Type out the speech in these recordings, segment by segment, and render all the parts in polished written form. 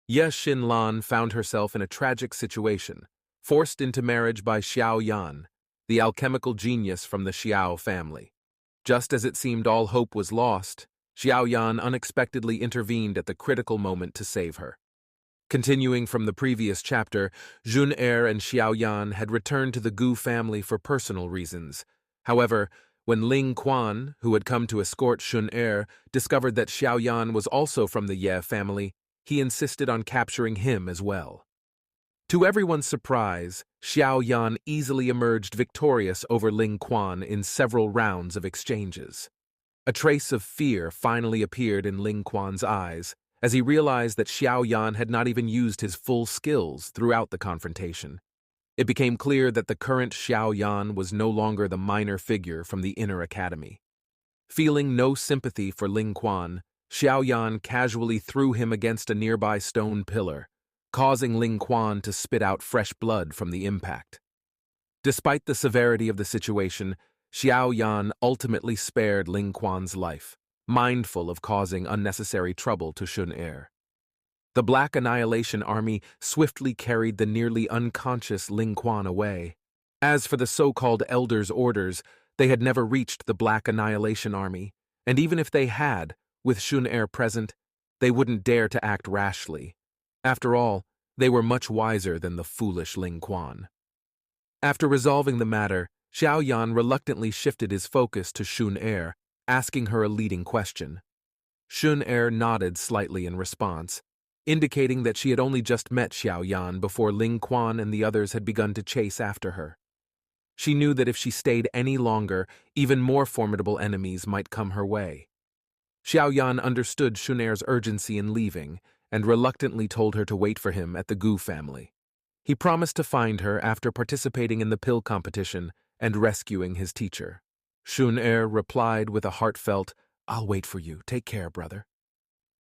Ye Xinlan found herself in a tragic situation, forced into marriage by Xiao Yan, the alchemical genius from the Xiao family. Just as it seemed all hope was lost, Xiao Yan unexpectedly intervened at the critical moment to save her. Continuing from the previous chapter, Xun'er and Xiao Yan had returned to the Gu family for personal reasons. However, when Ling Quan, who had come to escort Xun'er, discovered that Xiao Yan was also from the Ye family, he insisted on capturing him as well. To everyone's surprise, Xiao Yan easily emerged victorious over Ling Quan in several rounds of exchanges. A trace of fear finally appeared in Ling Quan's eyes, as he realized that Xiao Yan had not even used his full skills throughout the confrontation. It became clear that the current Xiao Yan was no longer the minor figure from the inner academy. Feeling no sympathy for Ling Quan, Xiao Yan casually threw him against a nearby stone pillar, causing Ling Quan to spit out fresh blood from the impact. Despite the severity of the situation, Xiao Yan ultimately spared Ling Quan's life, mindful of causing unnecessary trouble to Xun'er. The Black Annihilation Army swiftly carried the nearly unconscious Ling Quan away. As for the so-called Elders' Orders, they had never reached the Black Annihilation Army, and even if they had, with Xun'er present, they wouldn't dare to act rashly. After all, they were much wiser than the foolish Ling Quan. After resolving the matter, Xiao Yan reluctantly shifted his focus to Xun'er, asking her a leading question. Xun'er nodded slightly in response, indicating that she had only just met Xiao Yan before Ling Quan and the others had begun to chase after her. She knew that if she stayed any longer, even more formidable enemies might come her way. Xiao Yan understood Xun'er's urgency in leaving, and reluctantly told her to wait for him at the Gu family. He promised to find her after participating in the pill competition and rescuing his teacher. Xun'er replied with a heartfelt, "I'll wait for you. Take care, brother."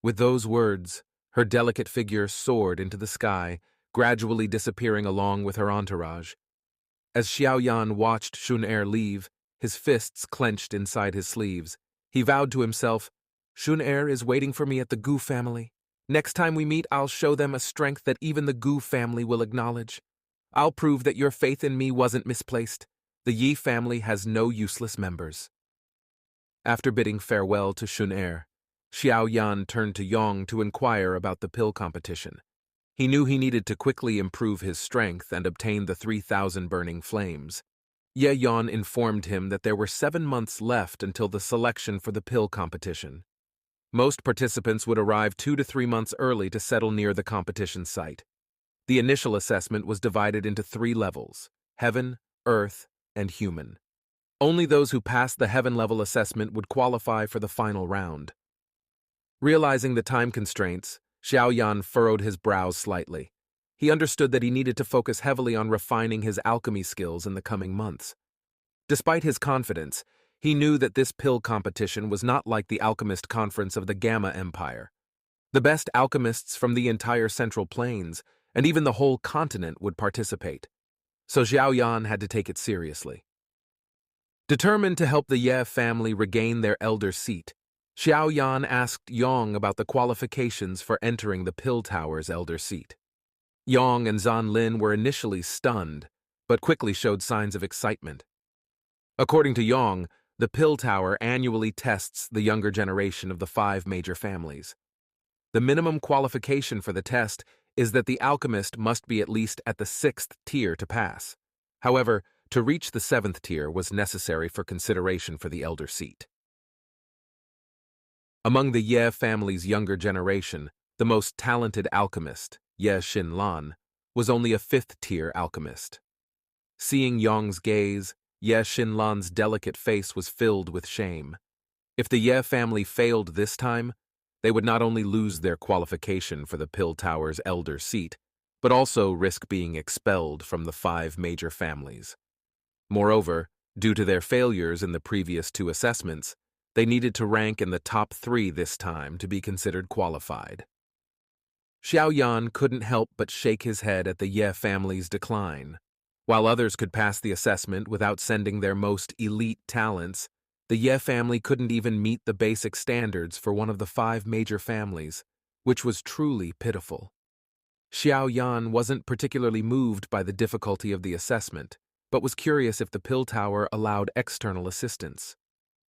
With those words, her delicate figure soared into the sky, gradually disappearing along with her entourage. As Xiao Yan watched Xun'er leave, his fists clenched inside his sleeves, he vowed to himself, "Xun'er is waiting for me at the Gu family. Next time we meet, I'll show them a strength that even the Gu family will acknowledge. I'll prove that your faith in me wasn't misplaced. The Yi family has no useless members." After bidding farewell to Xun'er, Xiao Yan turned to Yong to inquire about the pill competition. He knew he needed to quickly improve his strength and obtain the 3,000 burning flames. Ye Yan informed him that there were 7 months left until the selection for the pill competition. Most participants would arrive 2 to 3 months early to settle near the competition site. The initial assessment was divided into 3 levels: Heaven, Earth, and Human. Only those who passed the Heaven-level assessment would qualify for the final round. Realizing the time constraints, Xiao Yan furrowed his brows slightly. He understood that he needed to focus heavily on refining his alchemy skills in the coming months. Despite his confidence, he knew that this pill competition was not like the alchemist conference of the Gamma Empire. The best alchemists from the entire Central Plains, and even the whole continent, would participate. So Xiao Yan had to take it seriously. Determined to help the Ye family regain their elder seat, Xiao Yan asked Yong about the qualifications for entering the Pill Tower's elder seat. Yong and Zan Lin were initially stunned, but quickly showed signs of excitement. According to Yong, the Pill Tower annually tests the younger generation of the 5 major families. The minimum qualification for the test is that the alchemist must be at least at the 6th tier to pass. However, to reach the 7th tier was necessary for consideration for the elder seat. Among the Ye family's younger generation, the most talented alchemist, Ye Xinlan, was only a 5th-tier alchemist. Seeing Yong's gaze, Ye Xinlan's delicate face was filled with shame. If the Ye family failed this time, they would not only lose their qualification for the Pill Tower's elder seat, but also risk being expelled from the 5 major families. Moreover, due to their failures in the previous 2 assessments, they needed to rank in the top 3 this time to be considered qualified. Xiao Yan couldn't help but shake his head at the Ye family's decline. While others could pass the assessment without sending their most elite talents, the Ye family couldn't even meet the basic standards for one of the 5 major families, which was truly pitiful. Xiao Yan wasn't particularly moved by the difficulty of the assessment, but was curious if the pill tower allowed external assistance.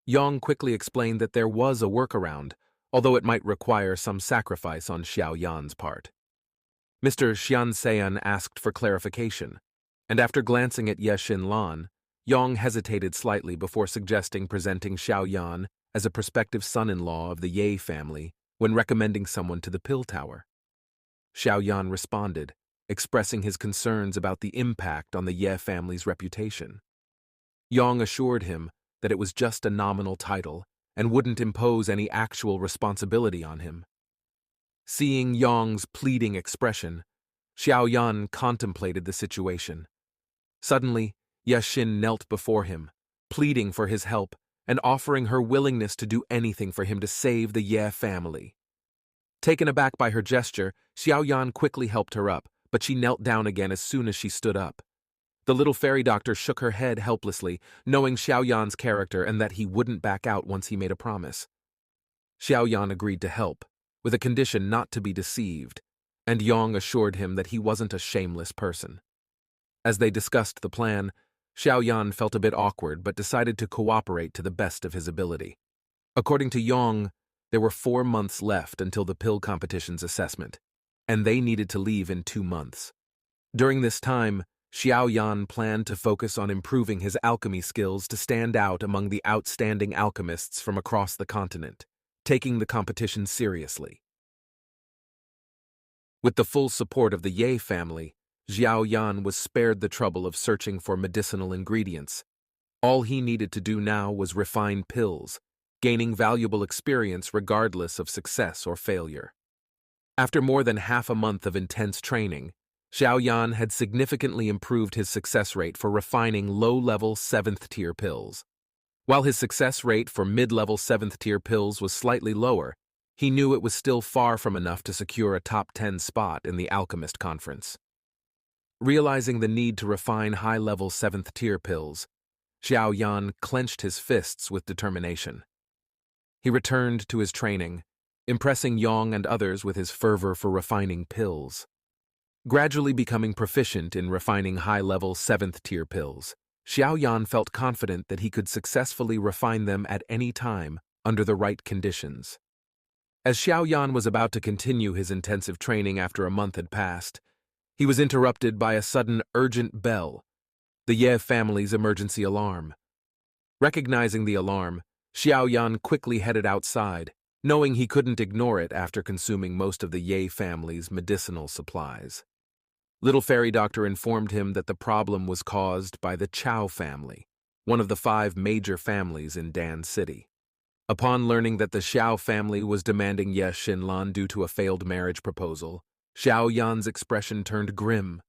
Yang quickly explained that there was a workaround, although it might require some sacrifice on Xiao Yan's part. Mr. Xian asked for clarification, and after glancing at Ye Xinlan, Yang hesitated slightly before suggesting presenting Xiao Yan as a prospective son-in-law of the Ye family when recommending someone to the pill tower. Xiao Yan responded, expressing his concerns about the impact on the Ye family's reputation. Yang assured him that it was just a nominal title and wouldn't impose any actual responsibility on him. Seeing Yang's pleading expression, Xiao Yan contemplated the situation. Suddenly, Ye Xin knelt before him, pleading for his help and offering her willingness to do anything for him to save the Ye family. Taken aback by her gesture, Xiao Yan quickly helped her up, but she knelt down again as soon as she stood up. The little fairy doctor shook her head helplessly, knowing Xiao Yan's character and that he wouldn't back out once he made a promise. Xiao Yan agreed to help, with a condition not to be deceived, and Yang assured him that he wasn't a shameless person. As they discussed the plan, Xiao Yan felt a bit awkward but decided to cooperate to the best of his ability. According to Yang, there were 4 months left until the pill competition's assessment, and they needed to leave in 2 months. During this time, Xiao Yan planned to focus on improving his alchemy skills to stand out among the outstanding alchemists from across the continent, taking the competition seriously. With the full support of the Ye family, Xiao Yan was spared the trouble of searching for medicinal ingredients. All he needed to do now was refine pills, gaining valuable experience regardless of success or failure. After more than half a month of intense training, Xiao Yan had significantly improved his success rate for refining low-level 7th-tier pills. While his success rate for mid-level 7th-tier pills was slightly lower, he knew it was still far from enough to secure a top 10 spot in the Alchemist Conference. Realizing the need to refine high-level 7th-tier pills, Xiao Yan clenched his fists with determination. He returned to his training, impressing Yang and others with his fervor for refining pills. Gradually becoming proficient in refining high-level 7th-tier pills, Xiao Yan felt confident that he could successfully refine them at any time under the right conditions. As Xiao Yan was about to continue his intensive training after a month had passed, he was interrupted by a sudden urgent bell, the Ye family's emergency alarm. Recognizing the alarm, Xiao Yan quickly headed outside, knowing he couldn't ignore it after consuming most of the Ye family's medicinal supplies. Little Fairy Doctor informed him that the problem was caused by the Chao family, one of the 5 major families in Dan City. Upon learning that the Xiao family was demanding Ye Xinlan due to a failed marriage proposal, Xiao Yan's expression turned grim.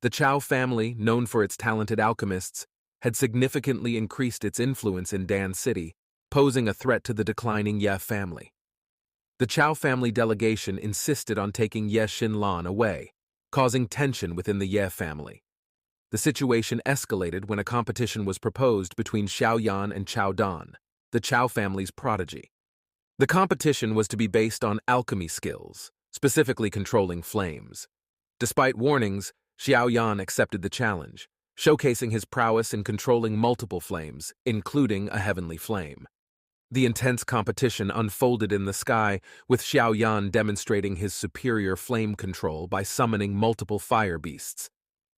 The Chao family, known for its talented alchemists, had significantly increased its influence in Dan City, posing a threat to the declining Ye family. The Chao family delegation insisted on taking Ye Xinlan away, causing tension within the Ye family. The situation escalated when a competition was proposed between Xiao Yan and Chao Dan, the Chao family's prodigy. The competition was to be based on alchemy skills, specifically controlling flames. Despite warnings, Xiao Yan accepted the challenge, showcasing his prowess in controlling multiple flames, including a heavenly flame. The intense competition unfolded in the sky, with Xiao Yan demonstrating his superior flame control by summoning multiple fire beasts.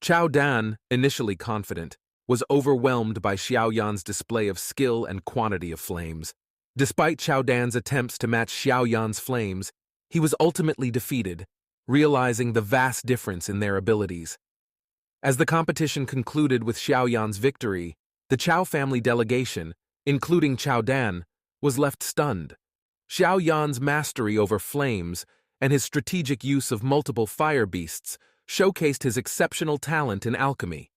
Chao Dan, initially confident, was overwhelmed by Xiao Yan's display of skill and quantity of flames. Despite Chao Dan's attempts to match Xiao Yan's flames, he was ultimately defeated, realizing the vast difference in their abilities. As the competition concluded with Xiao Yan's victory, the Chao family delegation, including Chao Dan, was left stunned. Xiao Yan's mastery over flames and his strategic use of multiple fire beasts showcased his exceptional talent in alchemy.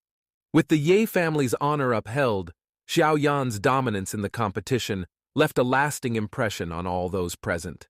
With the Ye family's honor upheld, Xiao Yan's dominance in the competition left a lasting impression on all those present.